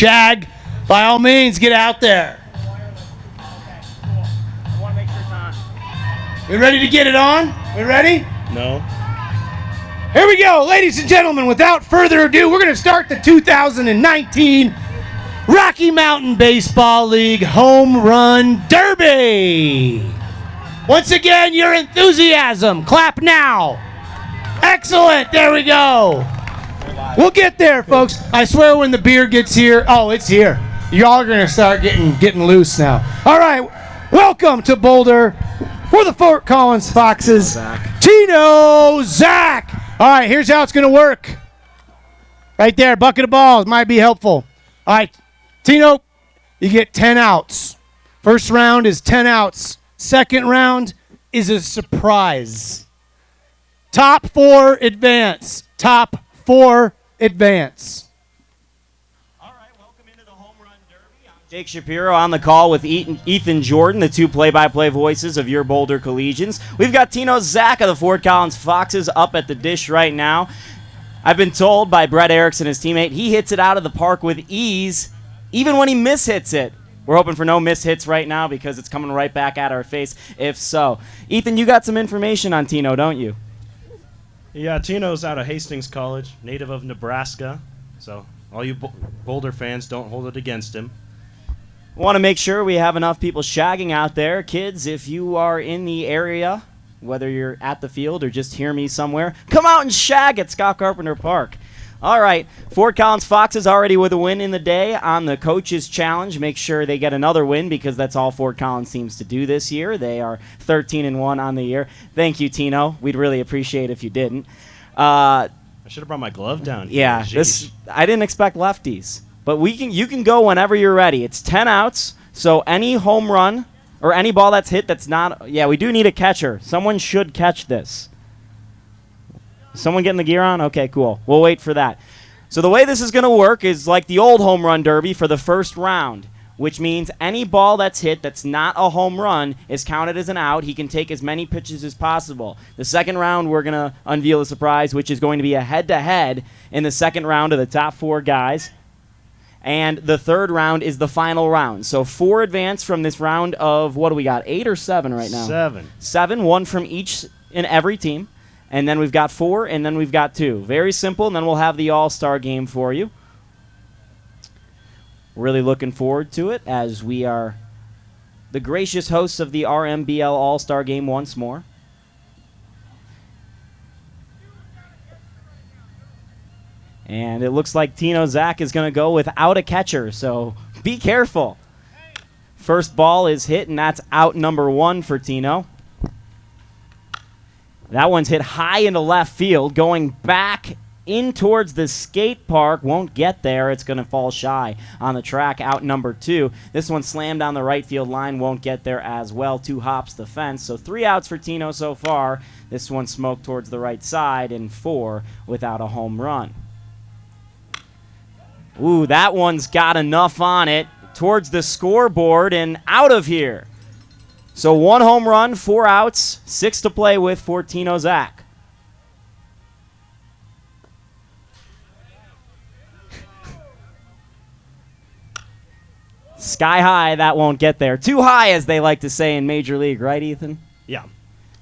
Jag, by all means, get out there. We ready to get it on? We ready? No. Here we go, ladies and gentlemen. Without further ado, we're going to start the 2019 Rocky Mountain Baseball League Home Run Derby. Once again, your enthusiasm. Clap now. Excellent. There we go. We'll get there, folks. I swear when the beer gets here. Oh, it's here. Y'all are going to start getting loose now. All right. Welcome to Boulder for the Fort Collins Foxes. Tino Zach. All right, here's how it's going to work. Right there, bucket of balls might be helpful. All right, Tino, you get 10 outs. First round is 10 outs. Second round is a surprise. Top four advance. Top four advance. All right, welcome into the Home Run Derby. I'm Jake Shapiro on the call with Ethan Jordan, the two play-by-play voices of your Boulder Collegians. We've got Tino Zach of the Fort Collins Foxes up at the dish right now. I've been told by Brett Erickson, his teammate, he hits it out of the park with ease, even when he mishits it. We're hoping for no mishits right now because it's coming right back at our face, if so. Ethan, you got some information on Tino, don't you? Yeah, Tino's out of Hastings College, native of Nebraska. So all you Boulder fans, don't hold it against him. Want to make sure we have enough people shagging out there. Kids, if you are in the area, whether you're at the field or just hear me somewhere, come out and shag at Scott Carpenter Park. All right, Fort Collins Foxes already with a win in the day on the Coaches Challenge. Make sure they get another win because that's all Fort Collins seems to do this year. They are 13-1 on the year. Thank you, Tino. We'd really appreciate if you didn't. I should have brought my glove down here. Yeah, I didn't expect lefties. But you can go whenever you're ready. It's 10 outs, so any home run or any ball that's hit that's not... Yeah, we do need a catcher. Someone should catch this. Someone getting the gear on? Okay, cool. We'll wait for that. So the way this is going to work is like the old home run derby for the first round, which means any ball that's hit that's not a home run is counted as an out. He can take as many pitches as possible. The second round, we're going to unveil a surprise, which is going to be a head-to-head in the second round of the top four guys. And the third round is the final round. So 4 advance from this round of, what do we got, 8 or 7 right now? 7. 7, 1 from each in every team. And then we've got 4, and then we've got 2. Very simple, and then we'll have the All-Star game for you. Really looking forward to it as we are the gracious hosts of the RMBL All-Star game once more. And it looks like Tino Zach is going to go without a catcher, so be careful. First ball is hit, and that's out number 1 for Tino. That one's hit high into left field, going back in towards the skate park. Won't get there. It's going to fall shy on the track, out number 2. This one slammed down the right field line, won't get there as well. 2 hops the fence. So 3 outs for Tino so far. This one smoked towards the right side, and 4 without a home run. Ooh, that one's got enough on it towards the scoreboard and out of here. So 1 home run, 4 outs, 6 to play with for Tino Zach. Sky high, that won't get there. Too high, as they like to say in Major League, right, Ethan? Yeah.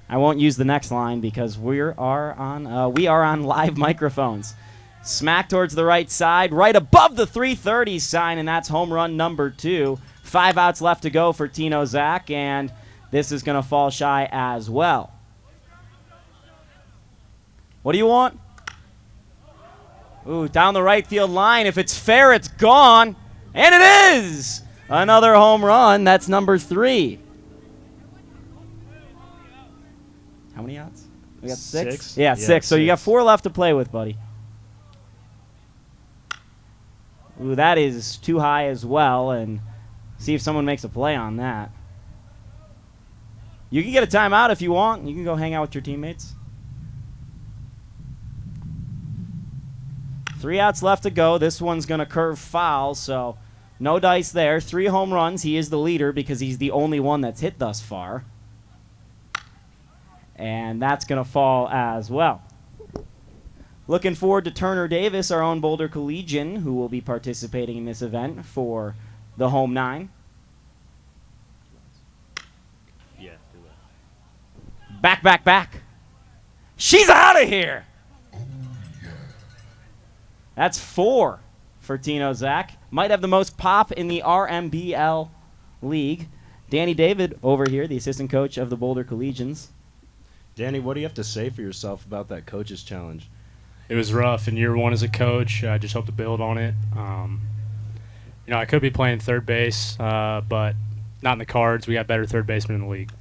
I won't use the next line because we are on live microphones. Smack towards the right side, right above the 330 sign, and that's home run number 2. 5 outs left to go for Tino Zach, and this is going to fall shy as well. What do you want? Ooh, down the right field line. If it's fair, it's gone. And it is! Another home run. That's number 3. How many outs? We got 6? Yeah, 6. So you got 4 left to play with, buddy. Ooh, that is too high as well, and see if someone makes a play on that. You can get a timeout if you want. You can go hang out with your teammates. 3 outs left to go. This one's going to curve foul, so no dice there. 3 home runs. He is the leader because he's the only one that's hit thus far. And that's going to fall as well. Looking forward to Turner Davis, our own Boulder Collegian, who will be participating in this event for the home 9. Yeah, do it. Back, back, back. She's out of here. That's 4 for Tino Zach. Might have the most pop in the RMBL league. Danny David over here, the assistant coach of the Boulder Collegians. Danny, what do you have to say for yourself about that coach's challenge? It was rough in year 1 as a coach. I just hope to build on it. I could be playing third base, but not in the cards. We got better third basemen in the league.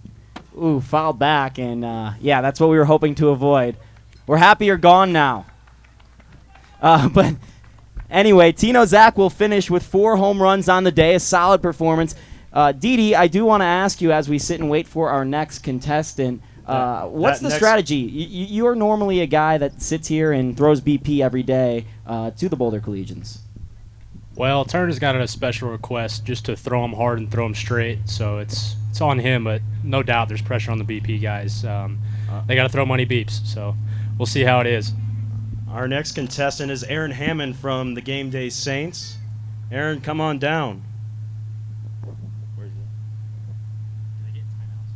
Ooh, fouled back, and yeah, that's what we were hoping to avoid. We're happy you're gone now. But anyway, Tino Zach will finish with 4 home runs on the day, a solid performance. Didi, I do want to ask you as we sit and wait for our next contestant, what's the strategy? You're normally a guy that sits here and throws BP every day to the Boulder Collegians. Well, Turner's got a special request just to throw him hard and throw him straight, so it's on him, but no doubt there's pressure on the BP guys. They got to throw money beeps, so we'll see how it is. Our next contestant is Aaron Hammond from the Game Day Saints. Aaron, come on down. Where is it? Did they get timeouts?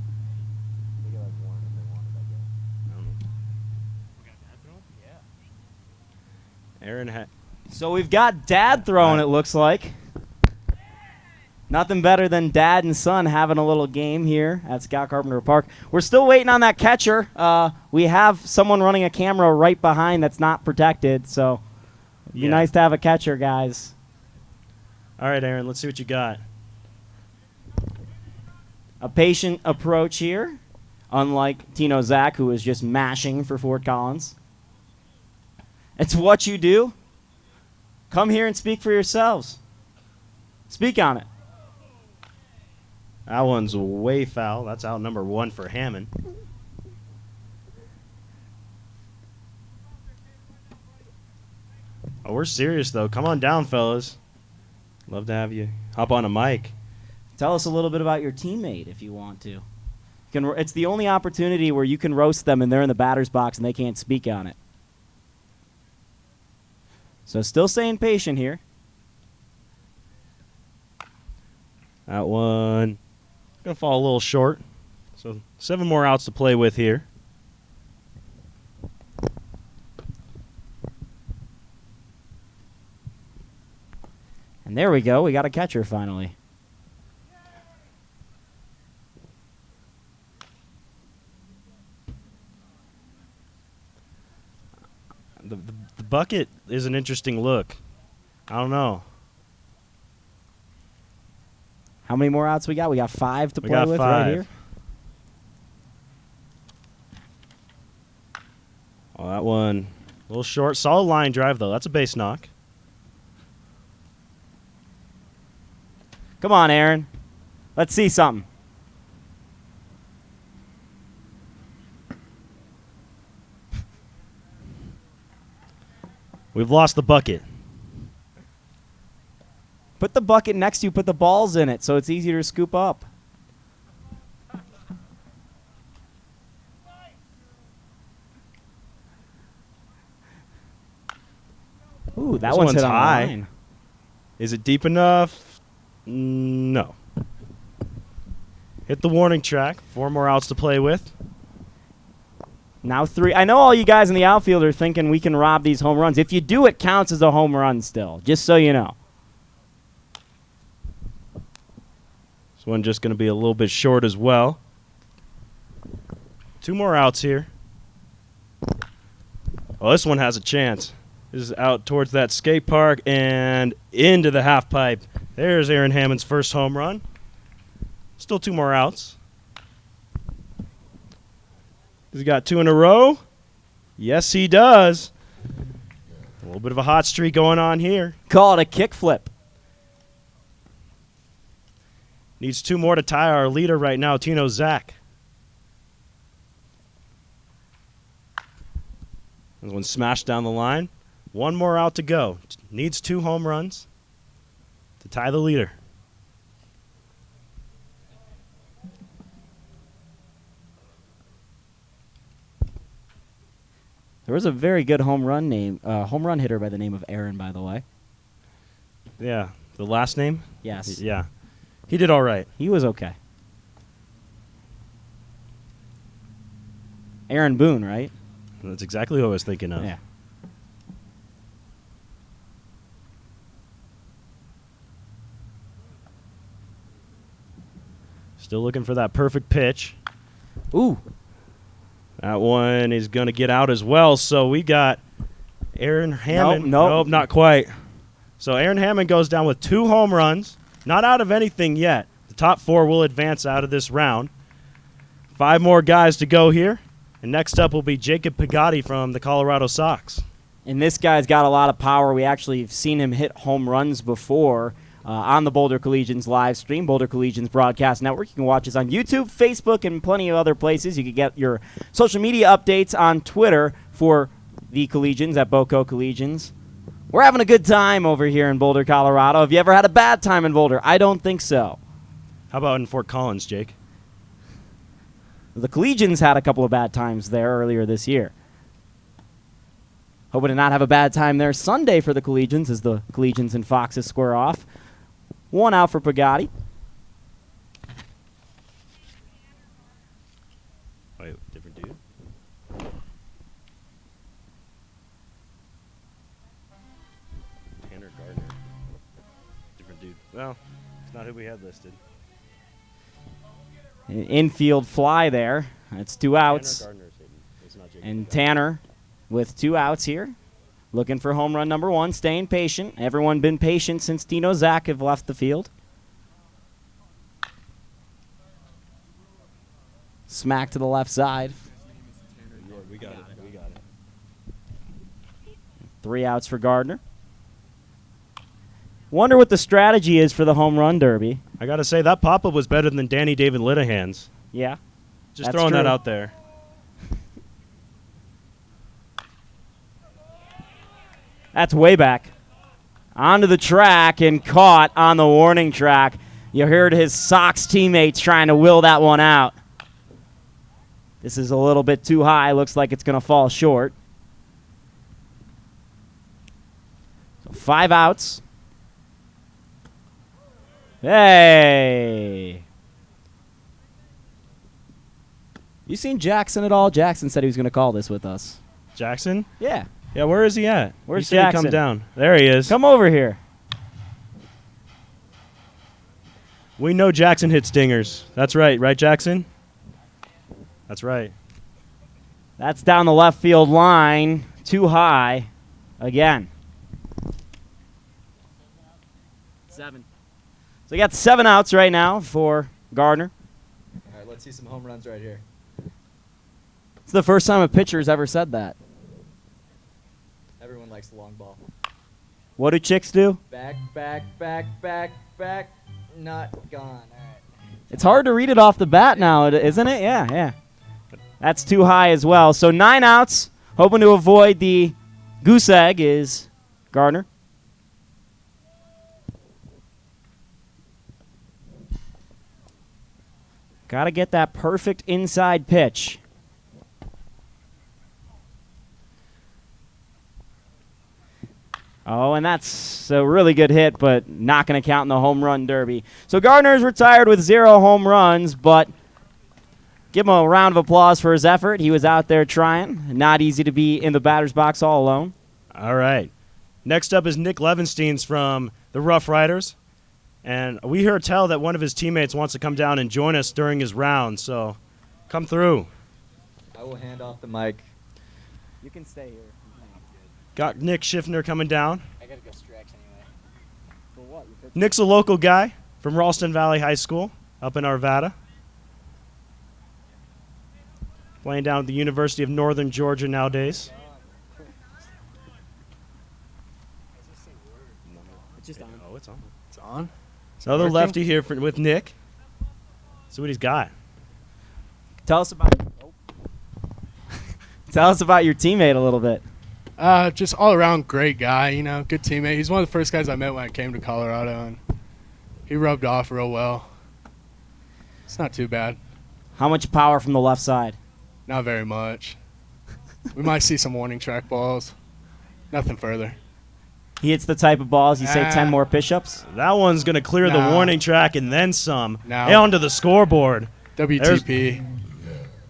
They get like 1 if they wanted, I guess. I don't know. Yeah. Aaron So we've got Dad throwing, it looks like. Nothing better than dad and son having a little game here at Scott Carpenter Park. We're still waiting on that catcher. We have someone running a camera right behind that's not protected, so it'd be nice to have a catcher, guys. All right, Aaron, let's see what you got. A patient approach here, unlike Tino Zach, who is just mashing for Fort Collins. It's what you do. Come here and speak for yourselves. Speak on it. That one's way foul. That's out number 1 for Hammond. Oh, we're serious, though. Come on down, fellas. Love to have you hop on a mic. Tell us a little bit about your teammate if you want to. It's the only opportunity where you can roast them and they're in the batter's box and they can't speak on it. So still staying patient here. That one going to fall a little short. So 7 more outs to play with here. And there we go. We got a catcher finally. The bucket is an interesting look. I don't know. How many more outs we got? We got 5 to We play got with 5. right here. Oh, that one a little short. Solid line drive, though. That's a base knock. Come on, Aaron. Let's see something. We've lost the bucket. Put the bucket next to you. Put the balls in it so it's easier to scoop up. Ooh, that This one's one's hit on high. the line. Is it deep enough? No. Hit the warning track. 4 more outs to play with. Now 3. I know all you guys in the outfield are thinking we can rob these home runs. If you do, it counts as a home run still, just so you know. This one just going to be a little bit short as well. 2 more outs here. Well, this one has a chance. This is out towards that skate park and into the half pipe. There's Aaron Hammond's first home run. Still 2 more outs. He's got 2 in a row. Yes, he does. A little bit of a hot streak going on here. Call it a kickflip. Needs 2 more to tie our leader right now, Tino Zach. This one smashed down the line. 1 more out to go. Needs 2 home runs to tie the leader. There was a very good home run hitter by the name of Aaron, by the way. Yeah, the last name? Yes. Yeah. He did all right. He was okay. Aaron Boone, right? That's exactly who I was thinking of. Yeah. Still looking for that perfect pitch. Ooh. That one is going to get out as well. So we got Aaron Hammond. Nope. Not quite. So Aaron Hammond goes down with 2 home runs. Not out of anything yet. The top 4 will advance out of this round. 5 more guys to go here. And next up will be Jacob Pagatti from the Colorado Sox. And this guy's got a lot of power. We actually have seen him hit home runs before on the Boulder Collegians live stream, Boulder Collegians Broadcast Network. You can watch us on YouTube, Facebook, and plenty of other places. You can get your social media updates on Twitter for the Collegians at Boco Collegians. We're having a good time over here in Boulder, Colorado. Have you ever had a bad time in Boulder? I don't think so. How about in Fort Collins, Jake? The Collegians had a couple of bad times there earlier this year. Hoping to not have a bad time there Sunday for the Collegians as the Collegians and Foxes square off. 1 out for Pagatti. Wait, different dude? Tanner Gardner. Different dude. Well, it's not who we had listed. An infield fly there. That's 2 outs. Tanner Gardner's hitting. It's not Jacob And Pagatti. Tanner with 2 outs here. Looking for home run number 1, staying patient. Everyone been patient since Dino Zach have left the field. Smack to the left side. Yeah, we got it. 3 outs for Gardner. Wonder what the strategy is for the home run derby. I got to say, that pop-up was better than Danny David Linehan's. Yeah. Just That's throwing that true. out there. That's way back. Onto the track and caught on the warning track. You heard his Sox teammates trying to will that one out. This is a little bit too high. Looks like it's going to fall short. So 5 outs. Hey. You seen Jackson at all? Jackson said he was going to call this with us. Jackson? Yeah. Yeah, where is he at? Where's He said he'd Jackson? come down. There he is. Come over here. We know Jackson hits dingers. That's right. Right, Jackson? That's right. That's down the left field line. Too high. Again. 7. So you got 7 outs right now for Gardner. All right, let's see some home runs right here. It's the first time a pitcher's ever said that. Everyone likes the long ball. What do chicks do? Back, back, back, back, back. Not gone. All right. It's hard to read it off the bat now, isn't it? Yeah. That's too high as well. So 9 outs. Hoping to avoid the goose egg is Gardner. Got to get that perfect inside pitch. Oh, and that's a really good hit, but not going to count in the home run derby. So Gardner's retired with 0 home runs, but give him a round of applause for his effort. He was out there trying. Not easy to be in the batter's box all alone. All right. Next up is Nick Levensteins from the Rough Riders. And we heard tell that one of his teammates wants to come down and join us during his round, so come through. I will hand off the mic. You can stay here. Got Nick Schiffner coming down. I gotta go stretch anyway. For what? Nick's a local guy from Ralston Valley High School up in Arvada. Playing down at the University of Northern Georgia nowadays. It's just on. Oh, it's on. It's on. Another working? lefty here with Nick. See what he's got. Tell us about Tell us about your teammate a little bit. Just all around great guy, good teammate. He's one of the first guys I met when I came to Colorado, and he rubbed off real well. It's not too bad. How much power from the left side? Not very much. We might see some warning track balls. Nothing further. He hits the type of balls you say 10 more push-ups. That one's going to clear the No. warning track and then some. No. And onto the scoreboard. WTP.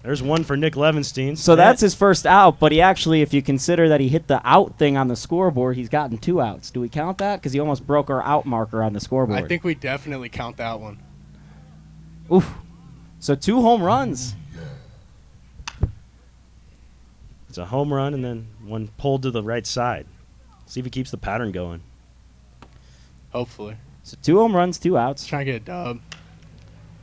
There's one for Nick Levenstein. So that's his first out, but he actually, if you consider that he hit the out thing on the scoreboard, he's gotten 2 outs. Do we count that? Because he almost broke our out marker on the scoreboard. I think we definitely count that one. Oof. So 2 home runs. It's a home run and then one pulled to the right side. See if he keeps the pattern going. Hopefully. So 2 home runs, 2 outs. Trying to get a dub.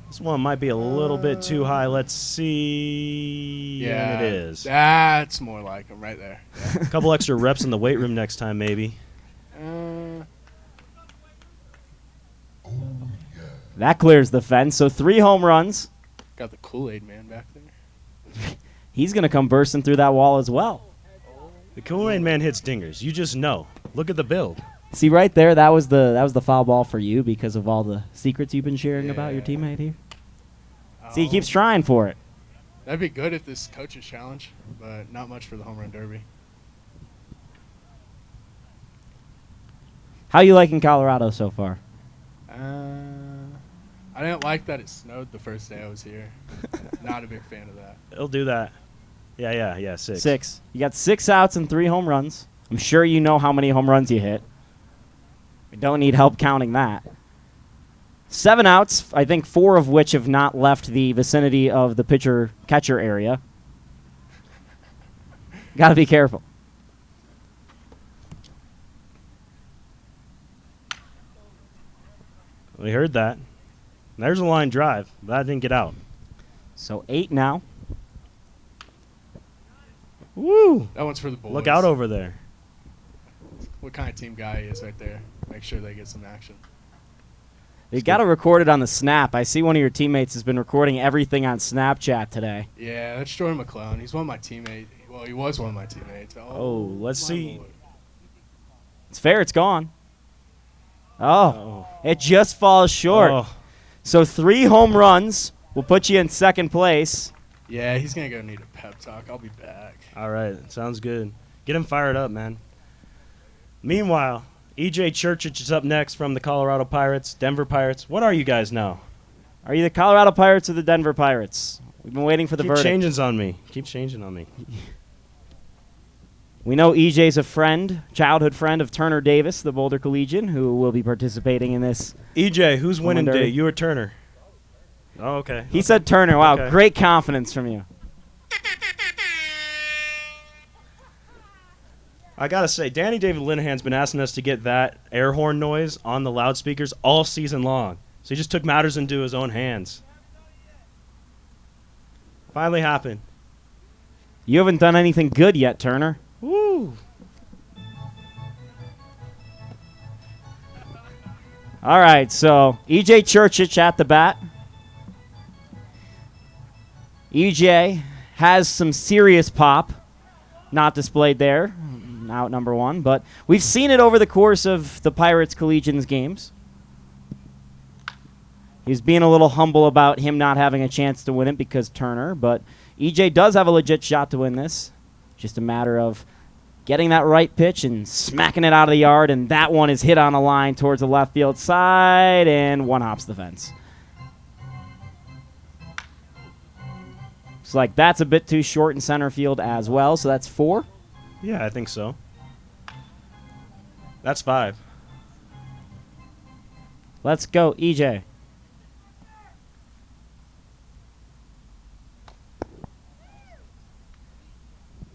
This one might be a little bit too high. Let's see. Yeah, And it is. That's more like him right there. A couple extra reps in the weight room next time, maybe. That clears the fence. So 3 home runs. Got the Kool-Aid man back there. He's going to come bursting through that wall as well. The Kool-Aid man hits dingers. You just know. Look at the build. See right there, that was the foul ball for you because of all the secrets you've been sharing about your teammate here. See, he keeps trying for it. That'd be good if this coach's challenge, but not much for the home run derby. How you liking Colorado so far? I didn't like that it snowed the first day I was here. Not a big fan of that. He'll do that. Yeah, 6. 6. You got 6 outs and 3 home runs. I'm sure you know how many home runs you hit. We don't need help counting that. 7 outs, I think 4 of which have not left the vicinity of the pitcher-catcher area. Got to be careful. We heard that. There's a line drive. That didn't get out. So 8 now. Woo! That one's for the boys. Look out over there. What kind of team guy he is right there. Make sure they get some action. You got to record it on the Snap. I see one of your teammates has been recording everything on Snapchat today. Yeah, that's Jordan McClellan. He's one of my teammates. Well, he was one of my teammates. Oh, let's my see. boy. It's fair. It's gone. Oh, it just falls short. Oh. So 3 home runs will put you in second place. Yeah, he's going to go need a pep talk. I'll be back. All right, sounds good. Get him fired up, man. Meanwhile, EJ Churchich is up next from the Colorado Pirates, Denver Pirates. What are you guys now? Are you the Colorado Pirates or the Denver Pirates? We've been waiting for the Keep verdict. Keep changing on me. We know EJ's a friend, childhood friend of Turner Davis, the Boulder Collegian, who will be participating in this. EJ, who's winning Wonder- today? You or Turner? Oh, okay. He said Turner. Wow, Okay. great confidence from you. I gotta say, Danny David Linehan's been asking us to get that air horn noise on the loudspeakers all season long. So he just took matters into his own hands. Finally happened. You haven't done anything good yet, Turner. Woo! All right, so EJ Churchich at the bat. EJ has some serious pop, not displayed there, out number 1, but we've seen it over the course of the Pirates Collegians games. He's being a little humble about him not having a chance to win it because Turner, but EJ does have a legit shot to win this. Just a matter of getting that right pitch and smacking it out of the yard, and that one is hit on a line towards the left field side, and one hops the fence. It's like that's a bit too short in center field as well, so that's 4. Yeah, I think so. That's 5. Let's go, EJ.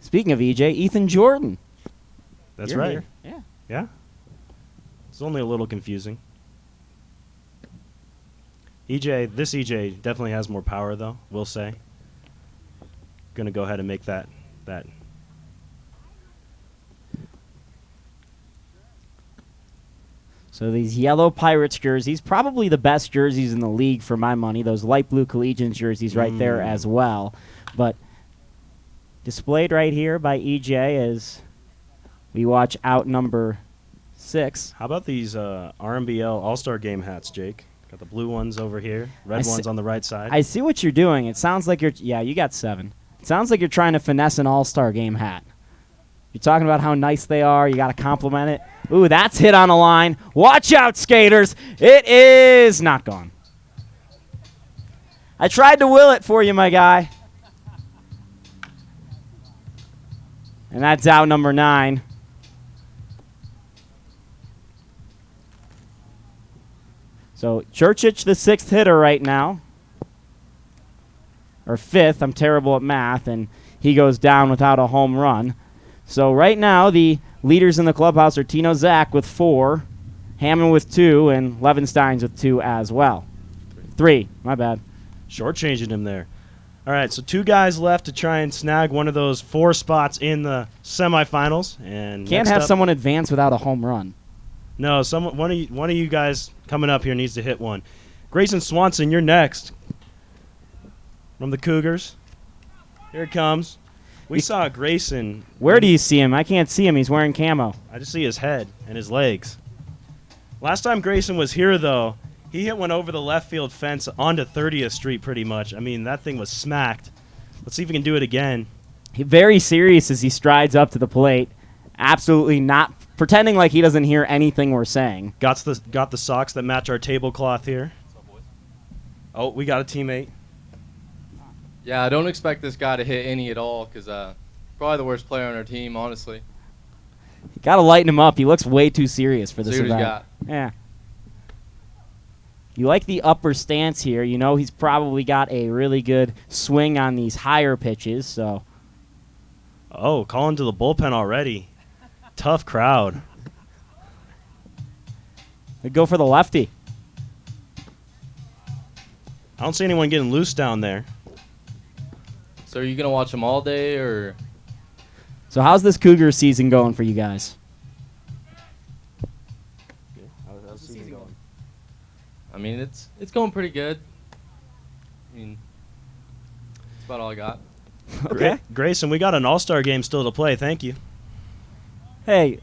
Speaking of EJ, Ethan Jordan. That's You're right. here. Yeah. Yeah. It's only a little confusing. This EJ definitely has more power, though, we'll say. Going to go ahead and make that. So these yellow Pirates jerseys, probably the best jerseys in the league for my money. Those light blue Collegians jerseys right there as well. But displayed right here by EJ as we watch out number 6. How about these RMBL All-Star Game hats, Jake? Got the blue ones over here, red ones on the right side. I see what you're doing. It sounds like you got 7. It sounds like you're trying to finesse an all-star game hat. You're talking about how nice they are. You got to compliment it. Ooh, that's hit on a line. Watch out, skaters. It is not gone. I tried to will it for you, my guy. And that's out number 9. So Churchich, the 6th hitter right now. Or 5th. I'm terrible at math. And he goes down without a home run. So right now, the leaders in the clubhouse are Tino Zach with 4, Hammond with 2, and Levensteins with 2 as well. 3, my bad. Shortchanging him there. All right, so 2 guys left to try and snag one of those 4 spots in the semifinals. And Can't have someone advance without a home run. No, one of you guys coming up here needs to hit one. Grayson Swanson, you're next. From the Cougars. Here it comes. We saw Grayson. Where do you see him? I can't see him. He's wearing camo. I just see his head and his legs. Last time Grayson was here, though, he hit one over the left field fence onto 30th Street pretty much. I mean, that thing was smacked. Let's see if we can do it again. He's very serious as he strides up to the plate. Absolutely not pretending like he doesn't hear anything we're saying. Got the socks that match our tablecloth here. Oh, we got a teammate. Yeah, I don't expect this guy to hit any at all because probably the worst player on our team, honestly. You got to lighten him up. He looks way too serious for this See what he's event. got. Yeah. You like the upper stance here. You know he's probably got a really good swing on these higher pitches. So. Oh, calling to the bullpen already. Tough crowd. They go for the lefty. I don't see anyone getting loose down there. So are you going to watch him all day or? So how's this Cougar season going for you guys? How's the season going? I mean, it's going pretty good. I mean, that's about all I got. Okay. Grayson, we got an all-star game still to play. Thank you. Hey,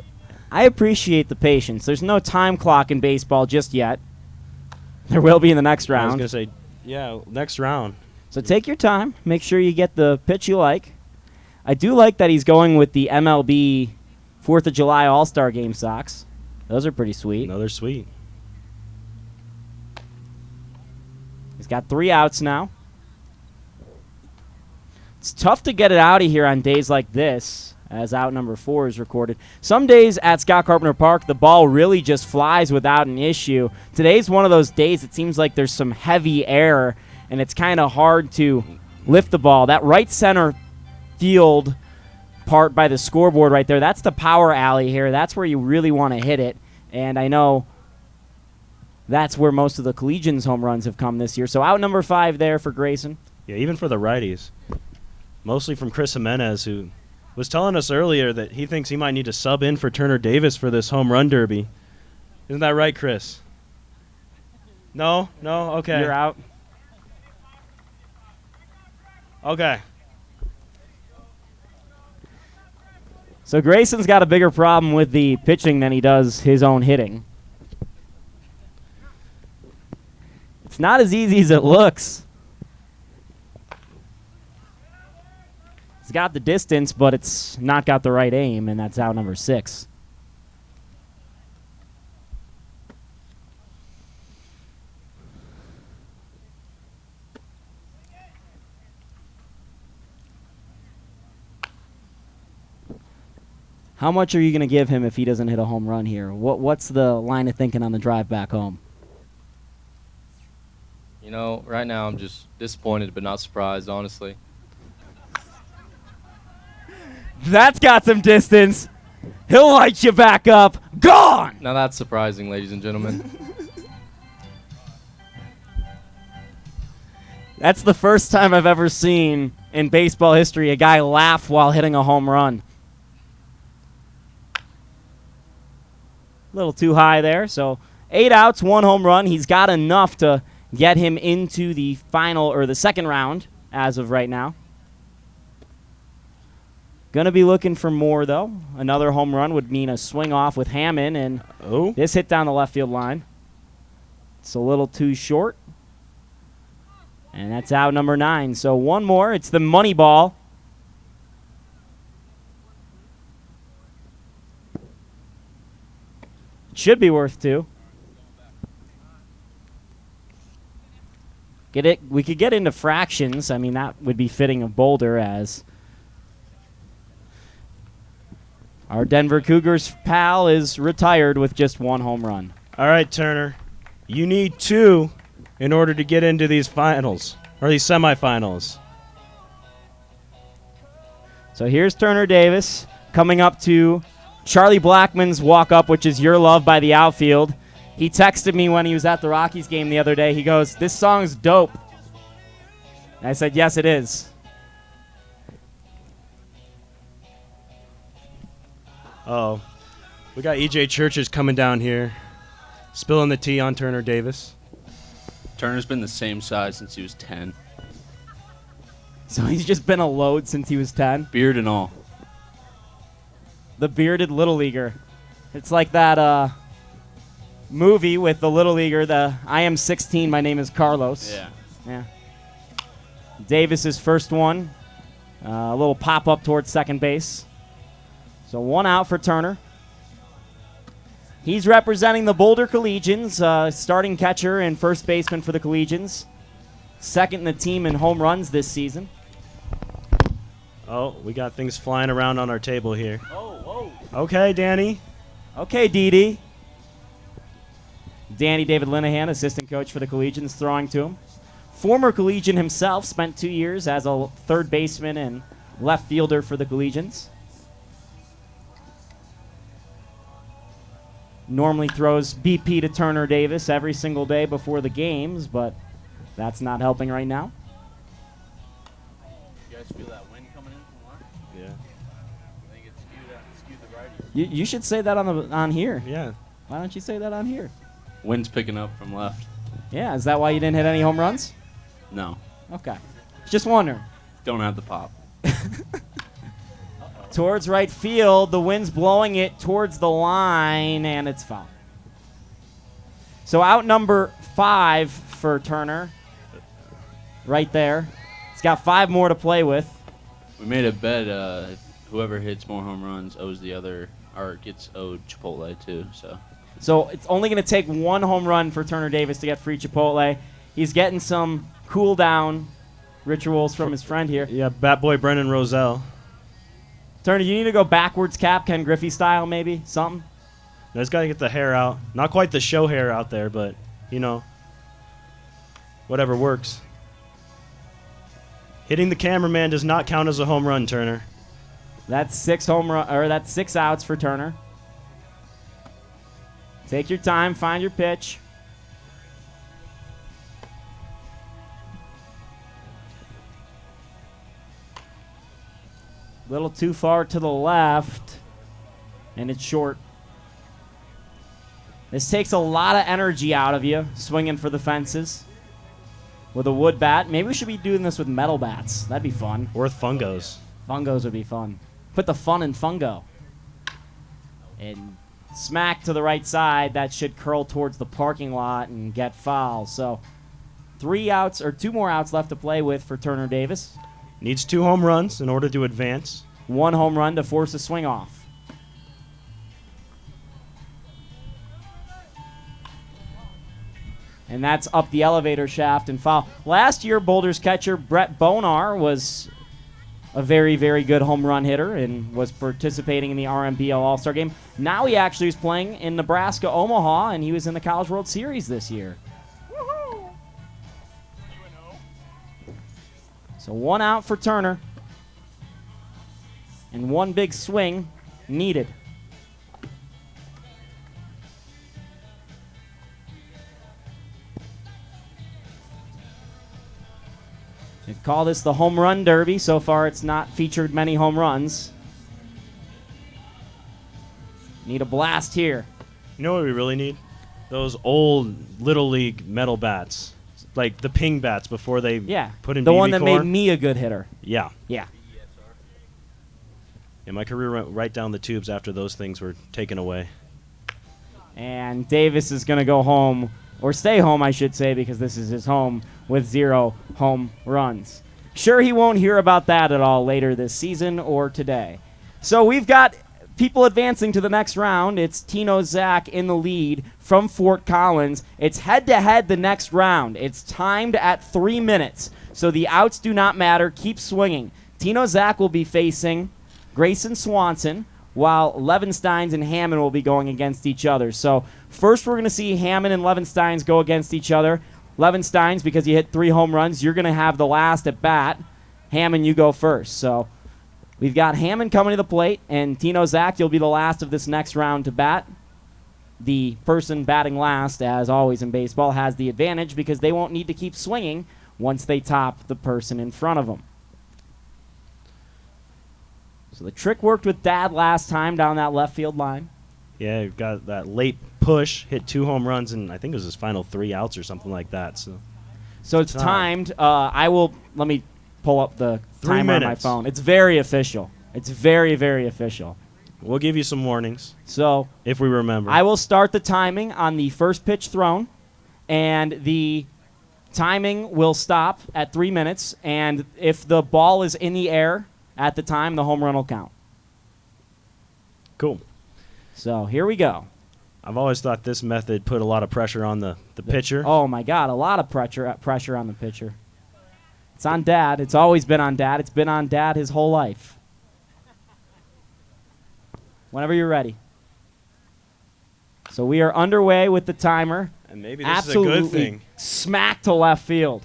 I appreciate the patience. There's no time clock in baseball just yet. There will be in the next I was round. going to say, yeah, next round. So take your time. Make sure you get the pitch you like. I do like that he's going with the MLB 4th of July All-Star Game socks. Those are pretty sweet. No, they're sweet. He's got 3 outs now. It's tough to get it out of here on days like this, as out number 4 is recorded. Some days at Scott Carpenter Park, the ball really just flies without an issue. Today's one of those days it seems like there's some heavy air, and it's kind of hard to lift the ball. That right center field part by the scoreboard right there, that's the power alley here. That's where you really want to hit it. And I know that's where most of the Collegians home runs have come this year. So out number 5 there for Grayson. Yeah, even for the righties. Mostly from Chris Jimenez, who was telling us earlier that he thinks he might need to sub in for Turner Davis for this home run derby. Isn't that right, Chris? No? Okay. You're out. Okay. So Grayson's got a bigger problem with the pitching than he does his own hitting. It's not as easy as it looks. He's got the distance, but it's not got the right aim, and that's out number 6. How much are you going to give him if he doesn't hit a home run here? What's the line of thinking on the drive back home? You know, right now I'm just disappointed but not surprised, honestly. That's got some distance. He'll light you back up. Gone! Now that's surprising, ladies and gentlemen. That's the first time I've ever seen in baseball history a guy laugh while hitting a home run. A little too high there. So 8 outs, 1 home run. He's got enough to get him into the final or the second round as of right now. Going to be looking for more, though. Another home run would mean a swing off with Hammond, and this hit down the left field line. It's a little too short. And that's out number 9. So one more. It's the money ball Should be worth 2. We could get into fractions. I mean, that would be fitting of Boulder, as our Denver Cougars pal is retired with just 1 home run. All right, Turner. You need 2 in order to get into these finals, or these semifinals. So here's Turner Davis coming up to Charlie Blackman's walk-up, which is Your Love by the outfield. He texted me when he was at the Rockies game the other day. He goes, "This song's dope." And I said, "Yes, it is." Oh, we got EJ Churches coming down here, spilling the tea on Turner Davis. Turner's been the same size since he was 10. So he's just been a load since he was 10. Beard and all. The bearded Little Leaguer. It's like that movie with the Little Leaguer, the I am 16, my name is Carlos. Yeah. Davis's first one. A little pop-up towards second base. So 1 out for Turner. He's representing the Boulder Collegians, starting catcher and first baseman for the Collegians. Second in the team in home runs this season. Oh, we got things flying around on our table here. Oh. Okay, Danny. Okay, Dee. Danny David Linehan, assistant coach for the Collegians, throwing to him. Former Collegian himself, spent 2 years as a third baseman and left fielder for the Collegians. Normally throws BP to Turner Davis every single day before the games, but that's not helping right now. You guys feel that wind coming in from left? Yeah. I think it's skewed the righty. You should say that on here. Yeah. Why don't you say that on here? Wind's picking up from left. Yeah, is that why you didn't hit any home runs? No. Okay. Just wondering. Don't have the pop. Towards right field, the wind's blowing it towards the line, and it's foul. So out number 5 for Turner. Right there. He's got 5 more to play with. We made a bet. Whoever hits more home runs owes the other, or gets owed Chipotle too. So it's only going to take 1 home run for Turner Davis to get free Chipotle. He's getting some cool down rituals from his friend here. Yeah, bat boy Brennan Roselle. Turner, you need to go backwards cap, Ken Griffey style, maybe? Something? No, he's got to get the hair out. Not quite the show hair out there, but, whatever works. Hitting the cameraman does not count as a home run, Turner. That's 6 that's 6 outs for Turner. Take your time, find your pitch. Little too far to the left, and it's short. This takes a lot of energy out of you, swinging for the fences with a wood bat. Maybe we should be doing this with metal bats. That'd be fun. Or with fungos. Fungos would be fun. Put the fun in fungo. And smack to the right side. That should curl towards the parking lot and get foul. So 2 more outs left to play with for Turner Davis. Needs 2 home runs in order to advance. 1 home run to force a swing off. And that's up the elevator shaft and foul. Last year, Boulder's catcher Brett Bonar was a very, very good home run hitter and was participating in the RMBL All-Star Game. Now he actually is playing in Nebraska, Omaha, and he was in the College World Series this year. So 1 out for Turner. And 1 big swing needed. They call this the home run derby. So far it's not featured many home runs. Need a blast here. You know what we really need? Those old Little League metal bats. Like the ping bats before they put in the BB one that core. made me a good hitter. Yeah. Yeah. Yeah, my career went right down the tubes after those things were taken away. And Davis is going to go home, or stay home, I should say, because this is his home, with 0 home runs. Sure, he won't hear about that at all later this season or today. So we've got people advancing to the next round. It's Tino Zach in the lead from Fort Collins. It's head-to-head the next round. It's timed at 3 minutes, so the outs do not matter. Keep swinging. Tino Zach will be facing Grayson Swanson, while Levensteins and Hammond will be going against each other. So first we're going to see Hammond and Levensteins go against each other. Levensteins, because you hit 3 home runs, you're going to have the last at bat. Hammond, you go first. So we've got Hammond coming to the plate, and Tino Zach, you'll be the last of this next round to bat. The person batting last, as always in baseball, has the advantage because they won't need to keep swinging once they top the person in front of them. So the trick worked with Dad last time down that left field line. Yeah, you've got that late push, hit 2 home runs, and I think it was his final 3 outs or something like that. So it's timed. Let me pull up the 3 timer on my minutes. phone. It's very official. It's very, very official. We'll give you some warnings So if we remember. I will start the timing on the first pitch thrown, and the timing will stop at 3 minutes, and if the ball is in the air at the time, the home run will count. Cool. So here we go. I've always thought this method put a lot of pressure on the pitcher. Oh, my God, a lot of pressure on the pitcher. It's on Dad. It's always been on Dad. It's been on Dad his whole life. Whenever you're ready. So we are underway with the timer. And maybe this Absolutely is a good thing. Smack to left field.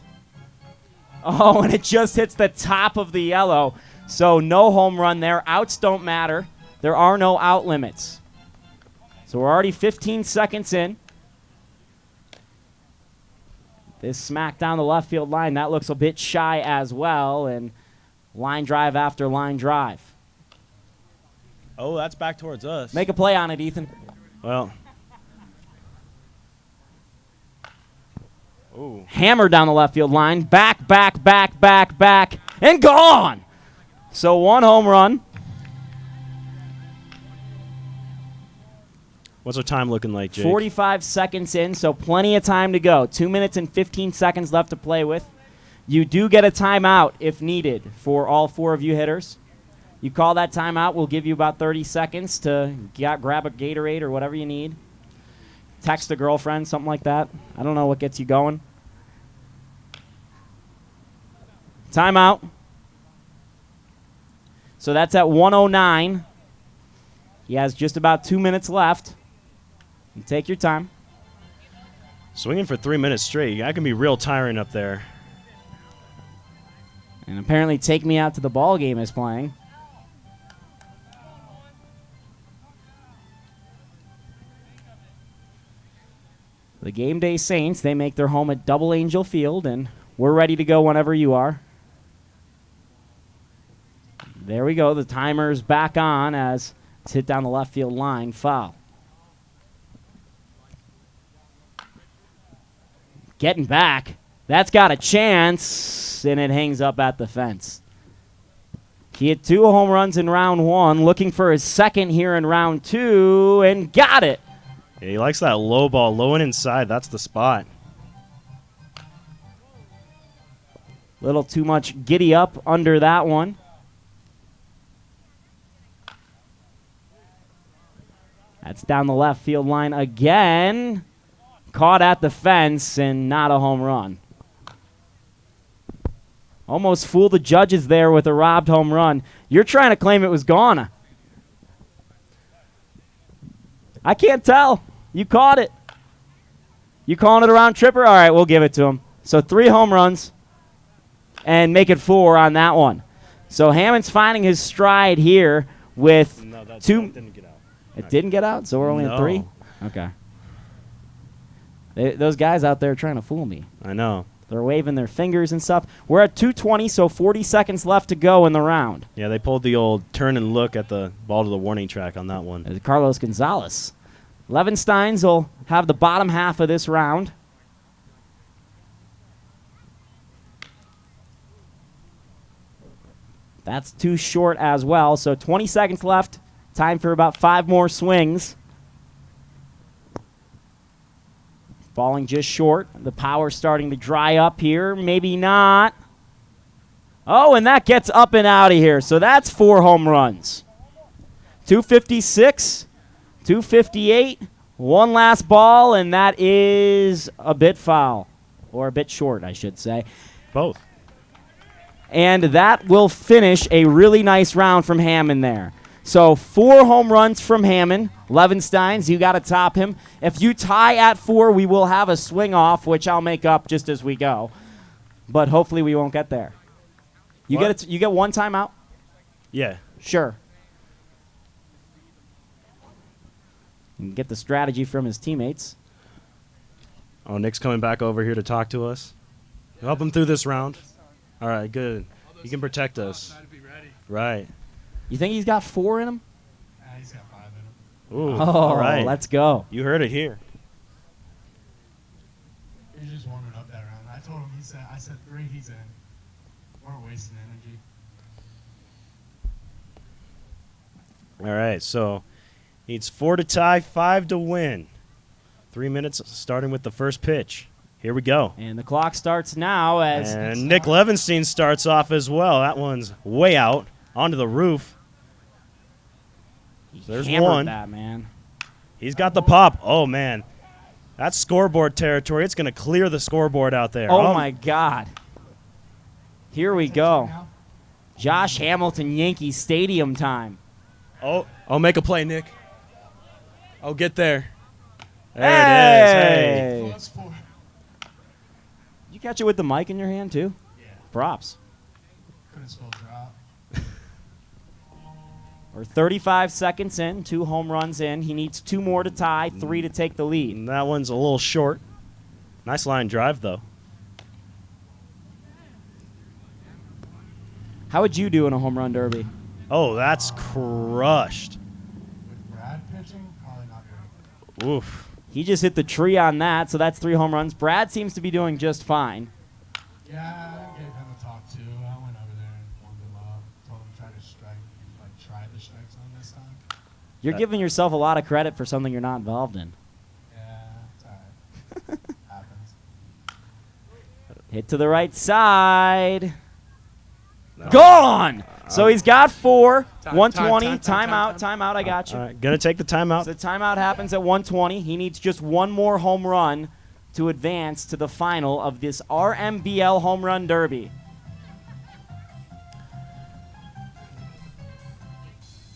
Oh, and it just hits the top of the yellow. So no home run there. Outs don't matter. There are no out limits. So we're already 15 seconds in. This smack down the left field line, that looks a bit shy as well. And line drive after line drive. Oh, that's back towards us. Make a play on it, Ethan. Well. Ooh. Hammer down the left field line. Back, and gone. So 1 home run. What's our time looking like, Jake? 45 seconds in, so plenty of time to go. 2 minutes and 15 seconds left to play with. You do get a timeout if needed for all 4 of you hitters. You call that timeout, we'll give you about 30 seconds to grab a Gatorade or whatever you need. Text a girlfriend, something like that. I don't know what gets you going. Timeout. So that's at 1:09. He has just about 2 minutes left. You take your time. Swinging for 3 minutes straight. That can be real tiring up there. And apparently Take Me Out to the Ball Game is playing. The Game Day Saints, they make their home at Double Angel Field, and we're ready to go whenever you are. There we go. The timer's back on as it's hit down the left field line. Foul. Getting back. That's got a chance, and it hangs up at the fence. He hit 2 home runs in round 1, looking for his second here in round 2, and got it. Yeah, he likes that low ball, low and inside. That's the spot. Little too much giddy up under that one. That's down the left field line again. Caught at the fence and not a home run. Almost fooled the judges there with a robbed home run. You're trying to claim it was gone. I can't tell. You caught it. You calling it a round tripper? All right, we'll give it to him. So 3 home runs and make it 4 on that one. So Hammond's finding his stride here with 2. That didn't get out. It didn't get out, so we're only at 3? Okay. Those guys out there are trying to fool me. I know. They're waving their fingers and stuff. We're at 2:20, so 40 seconds left to go in the round. Yeah, they pulled the old turn and look at the ball to the warning track on that one. Carlos Gonzalez. Levensteins will have the bottom half of this round. That's too short as well, so 20 seconds left. Time for about 5 more swings. Falling just short. The power starting to dry up here. Maybe not. Oh, and that gets up and out of here. So that's 4 home runs. 256, 258, one last ball, and that is a bit foul, or a bit short, I should say. Both. And that will finish a really nice round from Hammond there. So 4 home runs from Hammond. Levensteins, you got to top him. If you tie at 4, we will have a swing off, which I'll make up just as we go. But hopefully we won't get there. You get one timeout? Yeah. Sure. You can get the strategy from his teammates. Oh, Nick's coming back over here to talk to us. Help him through this round. All right, good. He can protect us. Right. You think he's got 4 in him? He's got 5 in him. Ooh, Oh, all right. let's go. You heard it here. He's just warming up that round. I told him, I said 3, he's in. We're wasting energy. All right, so needs 4 to tie, 5 to win. 3 minutes starting with the first pitch. Here we go. And the clock starts now as And Nick Levenstein starts off as well. That one's way out onto the roof. There's hammered one. that, man. He's got the pop. Oh, man. That's scoreboard territory. It's going to clear the scoreboard out there. Oh, my God. Here we go. Josh Hamilton Yankee Stadium time. Oh, make a play, Nick. Oh, get there. There Hey! it is. Hey. You catch it with the mic in your hand, too? Yeah. Props. Couldn't spell drop. We're 35 seconds in, 2 home runs in. He needs 2 more to tie, 3 to take the lead. And that one's a little short. Nice line drive, though. How would you do in a home run derby? Oh, that's crushed. With Brad pitching, probably not good. Oof. He just hit the tree on that, so that's 3 home runs. Brad seems to be doing just fine. Yeah, I gave him a talk too. I went over there and warmed him up. Told him to try to strike, try the strike zone this time. You're giving yourself a lot of credit for something you're not involved in. Yeah, it's alright. Happens. Hit to the right side. Gone! So he's got 4, 120, timeout, I got you. All right, gonna take the timeout. So the timeout happens at 120. He needs just 1 more home run to advance to the final of this RMBL Home Run Derby.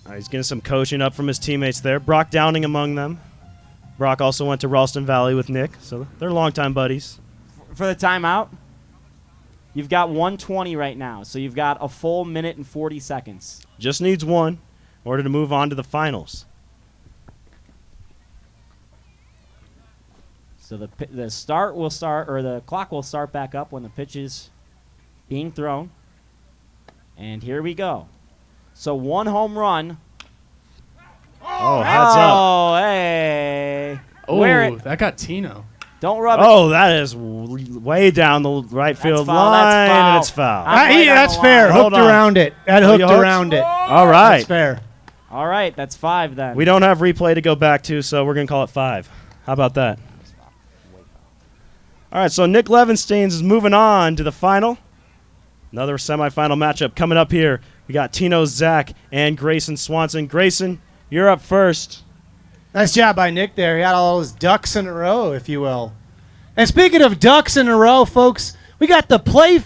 All right, he's getting some coaching up from his teammates there. Brock Downing among them. Brock also went to Ralston Valley with Nick, so they're longtime buddies. For the timeout, you've got 120 right now, so you've got a full minute and 40 seconds. Just needs 1 in order to move on to the finals. So the start will start, or the clock will start back up when the pitch is being thrown. And here we go. So 1 home run. Oh, heads up. Oh, hey. Oh, Where that got Tino. Don't rub it. Oh, that is way down the right field foul, line, that's foul. and it's foul. I'm right on That's the fair. line. Hold Hooked on. around it. That you hooked hooked? around it. All right. That's fair. All right, that's 5 then. We don't have replay to go back to, so we're going to call it 5. How about that? All right, so Nick Levenstein is moving on to the final. Another semifinal matchup coming up here. We got Tino Zach and Grayson Swanson. Grayson, you're up first. Nice job by Nick there. He had all his ducks in a row, if you will. And speaking of ducks in a row, folks, we got the Play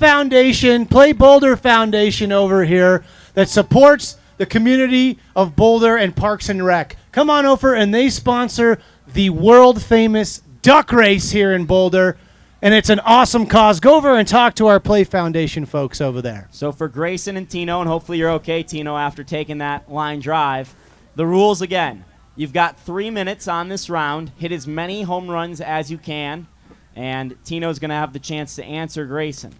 Boulder Foundation over here that supports the community of Boulder and Parks and Rec. Come on over, and they sponsor the world-famous duck race here in Boulder, and it's an awesome cause. Go over and talk to our Play Foundation folks over there. So for Grayson and Tino, and hopefully you're okay, Tino, after taking that line drive, the rules again. You've got 3 minutes on this round. Hit as many home runs as you can, and Tino's going to have the chance to answer Grayson.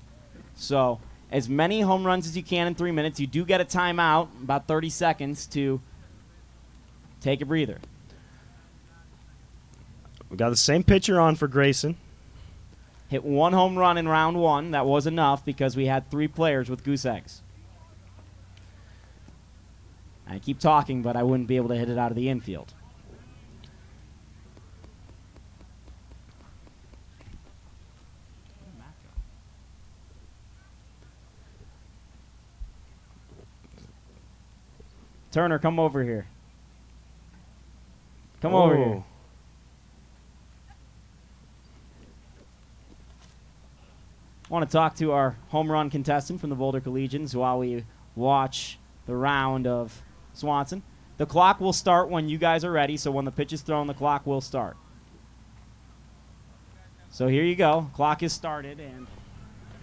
So as many home runs as you can in 3 minutes. You do get a timeout, about 30 seconds to take a breather. We got the same pitcher on for Grayson. Hit 1 home run in round 1. That was enough because we had 3 players with goose eggs. I keep talking, but I wouldn't be able to hit it out of the infield. Turner, come over here. Come over here. I want to talk to our home run contestant from the Boulder Collegians while we watch the round of Swanson. The clock will start when you guys are ready, so when the pitch is thrown, the clock will start. So here you go. Clock is started and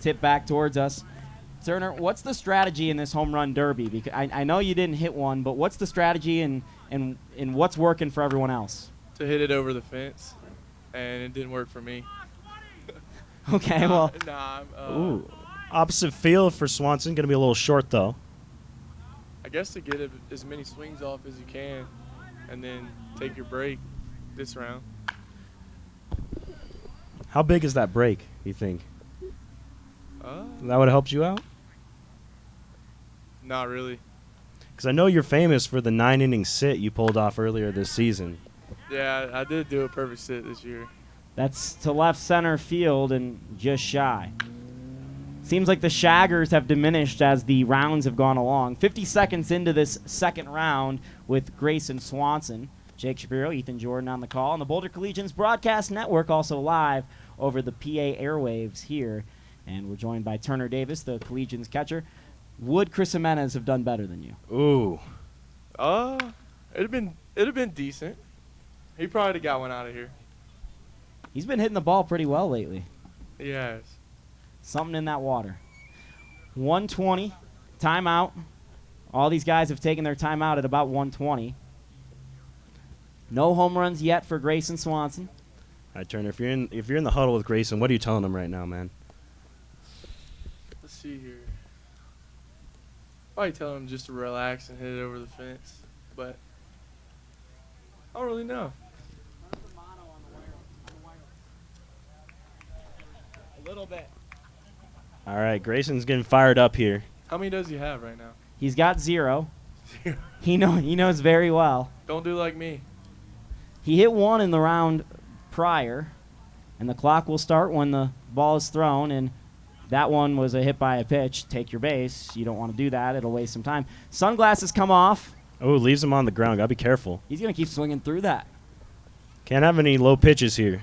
tip back towards us. Turner, what's the strategy in this home run derby? Because I know you didn't hit one, but what's the strategy and what's working for everyone else? To hit it over the fence, and it didn't work for me. Okay, well. Ooh. Opposite field for Swanson. Going to be a little short, though. I guess to get as many swings off as you can, and then take your break this round. How big is that break, you think? That would have helped you out? Not really. Because I know you're famous for the 9-inning sit you pulled off earlier this season. Yeah, I did do a perfect sit this year. That's to left center field and just shy. Seems like the shaggers have diminished as the rounds have gone along. 50 seconds into this second round with Grayson Swanson. Jake Shapiro, Ethan Jordan on the call. And the Boulder Collegians Broadcast Network also live over the PA airwaves here. And we're joined by Turner Davis, the Collegians catcher. Would Chris Jimenez have done better than you? Ooh. It'd have been decent. He probably got one out of here. He's been hitting the ball pretty well lately. He has. Something in that water. 120, timeout. All these guys have taken their timeout at about 120. No home runs yet for Grayson Swanson. All right, Turner, if you're in the huddle with Grayson, what are you telling him right now, man? Let's see here. Probably tell him just to relax and hit it over the fence, but I don't really know. A little bit. All right, Grayson's getting fired up here. How many does he have right now? He's got 0. He knows very well. Don't do like me. He hit 1 in the round prior, and the clock will start when the ball is thrown, and that one was a hit by a pitch. Take your base. You don't want to do that. It'll waste some time. Sunglasses come off. Oh, leaves him on the ground. Got to be careful. He's going to keep swinging through that. Can't have any low pitches here.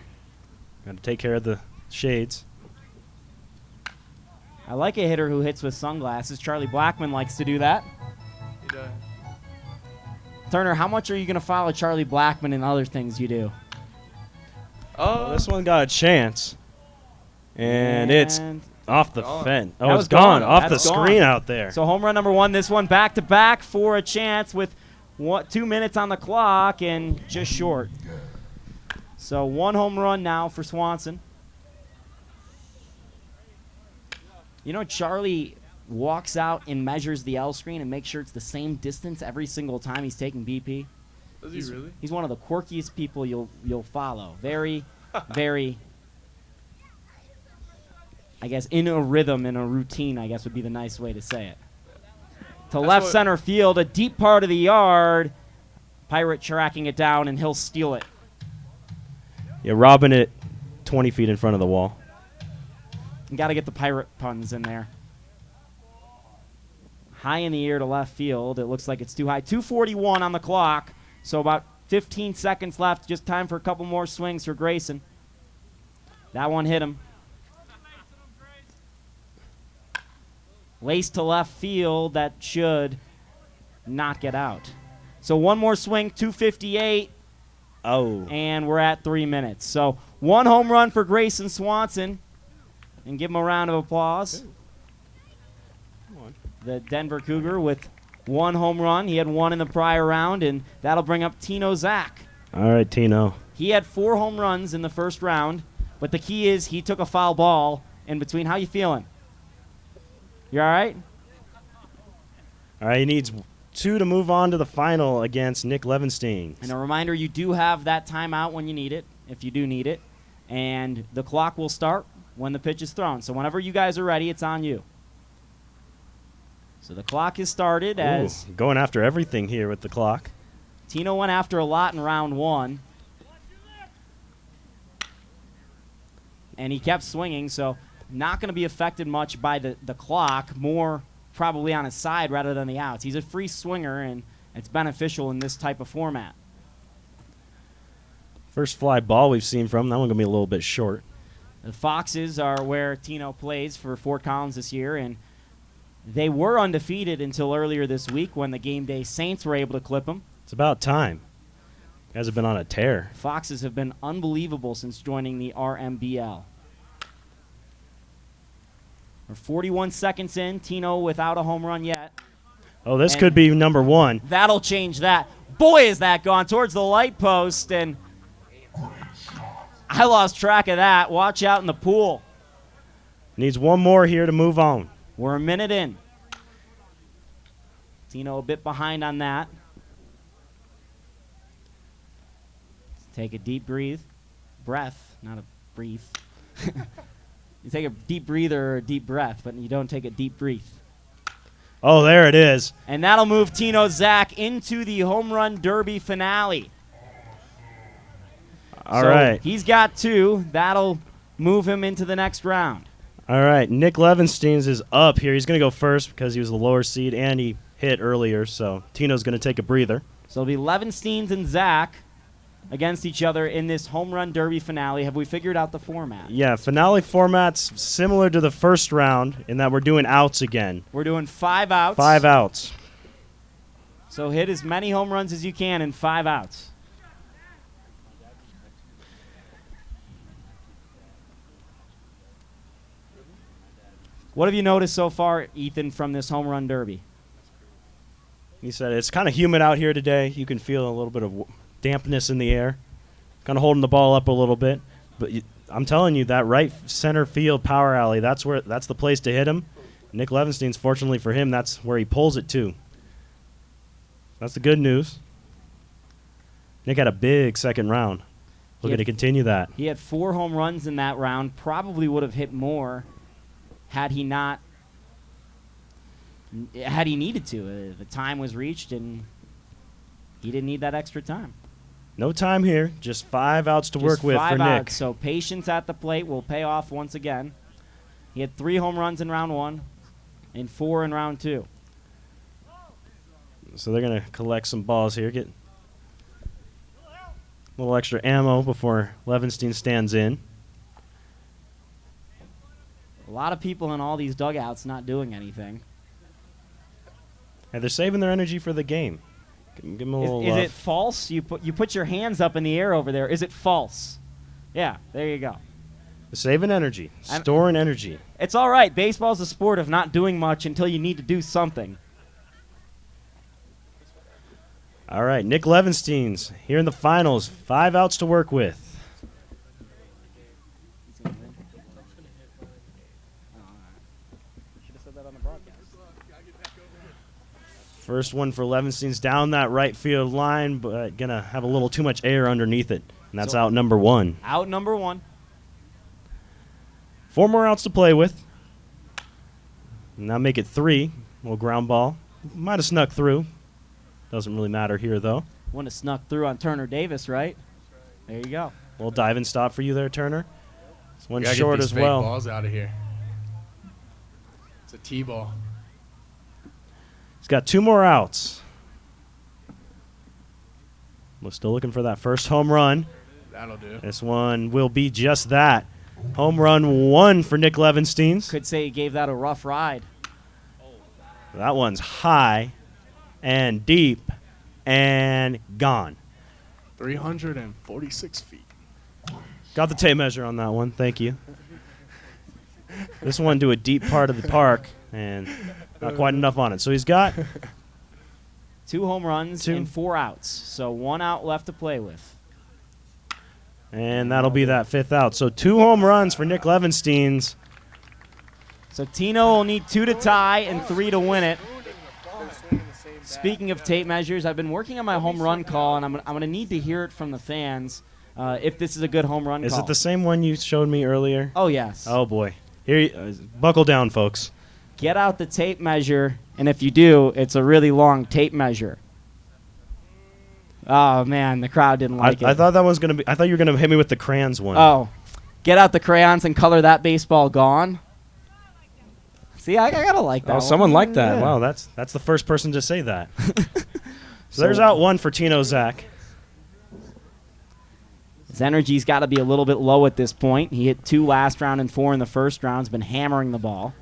Got to take care of the shades. I like a hitter who hits with sunglasses. Charlie Blackman likes to do that. He does. Turner, how much are you going to follow Charlie Blackman in other things you do? Well, this one got a chance. And it's off the fence. Oh, That it's gone. Off the That's gone. screen out there. So home run number 1, this one back-to-back for a chance with 2 minutes on the clock and just short. So 1 home run now for Swanson. You know, Charlie walks out and measures the L screen and makes sure it's the same distance every single time he's taking BP. Does he really? He's one of the quirkiest people you'll follow. Very, very, I guess, in a rhythm, in a routine, I guess would be the nice way to say it. To left center field, a deep part of the yard. Pirate tracking it down, and he'll steal it. Yeah, robbing it 20 feet in front of the wall. You got to get the Pirate puns in there. High in the air to left field. It looks like it's too high. 2:41 on the clock, so about 15 seconds left. Just time for a couple more swings for Grayson. That one hit him. Lace to left field. That should not get out. So one more swing, 2:58. Oh. And we're at 3 minutes. So 1 home run for Grayson Swanson. And give him a round of applause. The Denver Cougar with 1 home run. He had 1 in the prior round, and that'll bring up Tino Zach. All right, Tino. He had 4 home runs in the first round, but the key is he took a foul ball in between. How you feeling? You all right? All right, he needs 2 to move on to the final against Nick Levenstein. And a reminder, you do have that timeout when you need it, if you do need it. And the clock will start when the pitch is thrown. So whenever you guys are ready, it's on you. So the clock is started as going after everything here with the clock. Tino went after a lot in round 1. And he kept swinging, so not going to be affected much by the clock, more probably on his side rather than the outs. He's a free swinger, and it's beneficial in this type of format. First fly ball we've seen from him. That one going to be a little bit short. The Foxes are where Tino plays for Fort Collins this year, and they were undefeated until earlier this week when the game day Saints were able to clip them. It's about time. You guys have been on a tear. Foxes have been unbelievable since joining the RMBL. We're 41 seconds in. Tino without a home run yet. Oh, this And could be number one. That'll change that. Boy, is that gone towards the light post, and I lost track of that. Watch out in the pool. Needs one more here to move on. We're a minute in. Tino a bit behind on that. Take a deep breath, not a breathe. You take a deep breather or a deep breath, but you don't take a deep breath. Oh, there it is. And that'll move Tino Zach into the home run derby finale. All right. He's got 2. That'll move him into the next round. All right. Nick Levensteins is up here. He's going to go first because he was the lower seed and he hit earlier, so Tino's going to take a breather. So it'll be Levensteins and Zach against each other in this home run derby finale. Have we figured out the format? Yeah, finale format's similar to the first round in that we're doing outs again. We're doing 5 outs. 5 outs. So hit as many home runs as you can in 5 outs. What have you noticed so far, Ethan, from this home run derby? He said it's kind of humid out here today. You can feel a little bit of dampness in the air. Kind of holding the ball up a little bit. But I'm telling you, that right center field power alley, that's the place to hit him. Nick Levenstein's, fortunately for him, that's where he pulls it to. That's the good news. Nick had a big second round. Looking to continue that. He had 4 home runs in that round. Probably would have hit more had he needed to. The time was reached, and he didn't need that extra time. No time here. Just 5 outs to work with for Nick. Outs, so patience at the plate will pay off once again. He had 3 home runs in round 1 and 4 in round 2. So they're going to collect some balls here. Get a little extra ammo before Levenstein stands in. A lot of people in all these dugouts not doing anything. And they're saving their energy for the game. Give them a little Is love. it false? You put your hands up in the air over there. Is it false? Yeah, there you go. Saving energy. Storing energy. It's all right. Baseball's a sport of not doing much until you need to do something. All right, Nick Levenstein's here in the finals. 5 outs to work with. First one for Levenstein's down that right field line, but going to have a little too much air underneath it. And that's out number 1. Out number 1. 4 more outs to play with. Now make it 3. Little ground ball. Might have snuck through. Doesn't really matter here, though. Wouldn't have snuck through on Turner Davis, right? There you go. Little dive and stop for you there, Turner. It's one Gotta short get these as fake well. balls out of here. It's a T-ball. He's got 2 more outs. We're still looking for that first home run. That'll do. This one will be just that. Home run 1 for Nick Levenstein's. Could say he gave that a rough ride. That one's high and deep and gone. 346 feet. Got the tape measure on that one. Thank you. This one to a deep part of the park and not quite enough on it. So he's got 2 home runs 2. and 4 outs. So 1 out left to play with. And that'll be that 5th out. So 2 home runs for Nick Levenstein's. So Tino will need 2 to tie and 3 to win it. Speaking of tape measures, I've been working on my home run call, and I'm going to need to hear it from the fans if this is a good home run Is call. it the same one you showed me earlier? Oh, yes. Oh, boy. Here, buckle down, folks. Get out the tape measure, and if you do, it's a really long tape measure. Oh, man, the crowd didn't like it. I thought that was going to be. I thought you were going to hit me with the crayons one. Oh, get out the crayons and color that baseball gone. See, I gotta like that. Oh, one. someone liked that. Yeah. Wow, that's the first person to say that. So there's out 1 for Tino Zach. His energy's got to be a little bit low at this point. He hit 2 last round and 4 in the first round. He's been hammering the ball.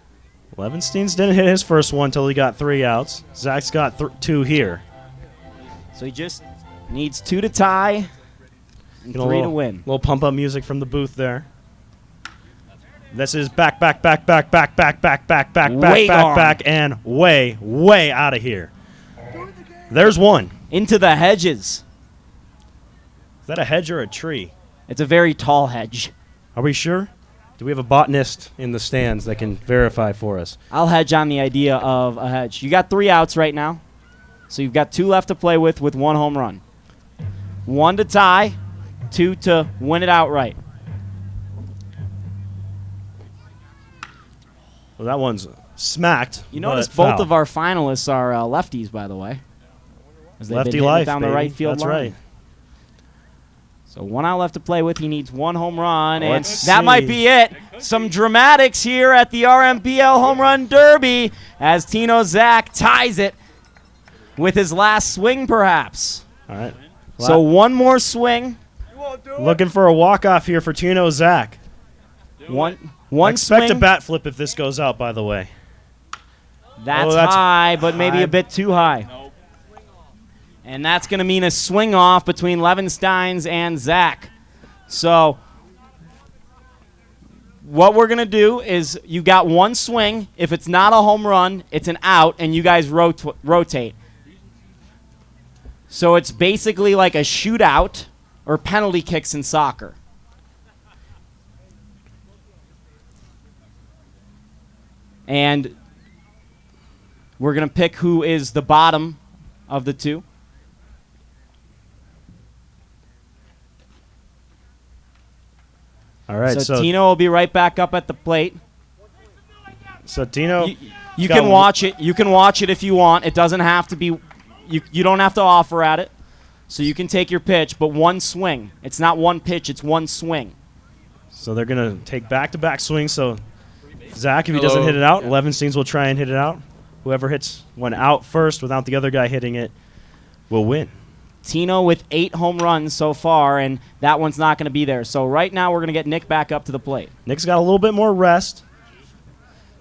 Levenstein's didn't hit his first one until he got 3 outs. Zach's got 2 here. So he just needs 2 to tie and 3 to win. Little pump-up music from the booth there. This is back, and way out of here. There's one. Into the hedges. Is that a hedge or a tree? It's a very tall hedge. Are we sure? Do we have a botanist in the stands that can verify for us? I'll hedge on the idea of a hedge. You got 3 outs right now. So you've got 2 left to play with 1 home run. 1 to tie, 2 to win it outright. Well, that one's smacked. You notice but both foul. of our finalists are lefties, by the way. As they've been Lefty hitting it life, down the baby. right field That's line. right. So 1 out left to play with. He needs 1 home run, and Let's that might see. be it. Some dramatics here at the RMBL Home Run Derby as Tino Zach ties it with his last swing, perhaps. All right. So 1 more swing. Looking for a walk-off here for Tino Zach. One Expect swing. a bat flip if this goes out, by the way. That's, that's high, but maybe high. a bit too high. And that's going to mean a swing off between Levensteins and Zach. So what we're going to do is you got 1 swing. If it's not a home run, it's an out, and you guys rotate. So it's basically like a shootout or penalty kicks in soccer. And we're going to pick who is the bottom of the 2. All right. So Tino will be right back up at the plate. So Tino, You can watch it. You can watch it if you want. It doesn't have to be. You don't have to offer at it. So you can take your pitch, but 1 swing. It's not 1 pitch. It's 1 swing. So they're gonna take back-to-back swings. So Zach, if he doesn't hit it out, Levensteins will try and hit it out. Whoever hits one out first without the other guy hitting it will win. Tino with 8 home runs so far, and that one's not going to be there. So right now we're going to get Nick back up to the plate. Nick's got a little bit more rest.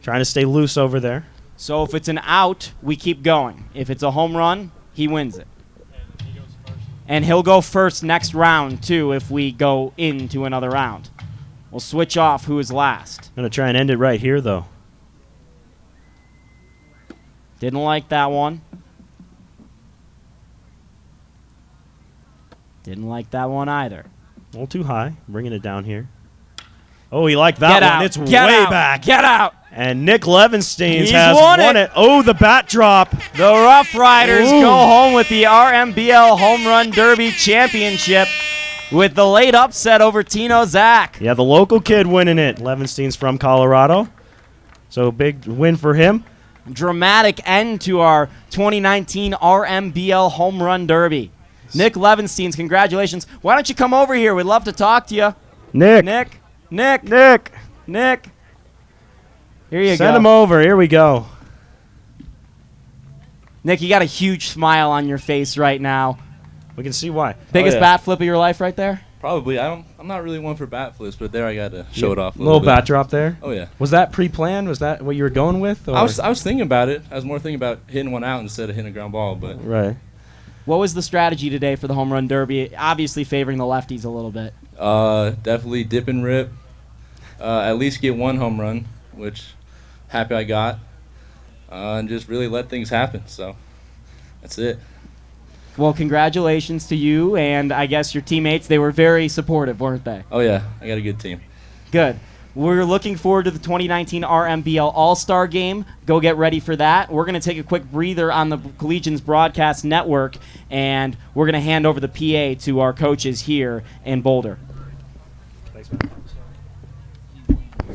Trying to stay loose over there. So if it's an out, we keep going. If it's a home run, he wins it. And he'll go first next round, too, if we go into another round. We'll switch off who is last. Gonna try and end it right here, though. Didn't like that one. Didn't like that one either. A little too high. Bringing it down here. Oh, he liked that Get one. out. It's Get way out. back. Get out. And Nick Levensteins He's has won won it. it. Oh, the bat drop. The Rough Riders Ooh. go home with the RMBL Home Run Derby Championship with the late upset over Tino Zach. Yeah, the local kid winning it. Levenstein's from Colorado. So big win for him. Dramatic end to our 2019 RMBL Home Run Derby. Nick Levensteins, congratulations. Why don't you come over here? We'd love to talk to you. Nick. Nick. Here you go. Send him over. Here we go. Nick, you got a huge smile on your face right now. We can see why. Biggest yeah. bat flip of your life right there? Probably. I'm not really one for bat flips, but there I got to show it off a Little little bat bit. drop there. Oh yeah. Was that pre-planned? Was that what you were going with? Or? I was thinking about it. I was more thinking about hitting one out instead of hitting a ground ball, but Right. What was the strategy today for the Home Run Derby? Obviously favoring the lefties a little bit. definitely dip and rip. At least get 1 home run, which happy I got, and just really let things happen. So that's it. Well, congratulations to you and I guess your teammates. They were very supportive, weren't they? Oh yeah, I got a good team. Good. We're looking forward to the 2019 RMBL All-Star Game. Go get ready for that. We're going to take a quick breather on the Collegians Broadcast Network, and we're going to hand over the PA to our coaches here in Boulder. Thanks, man.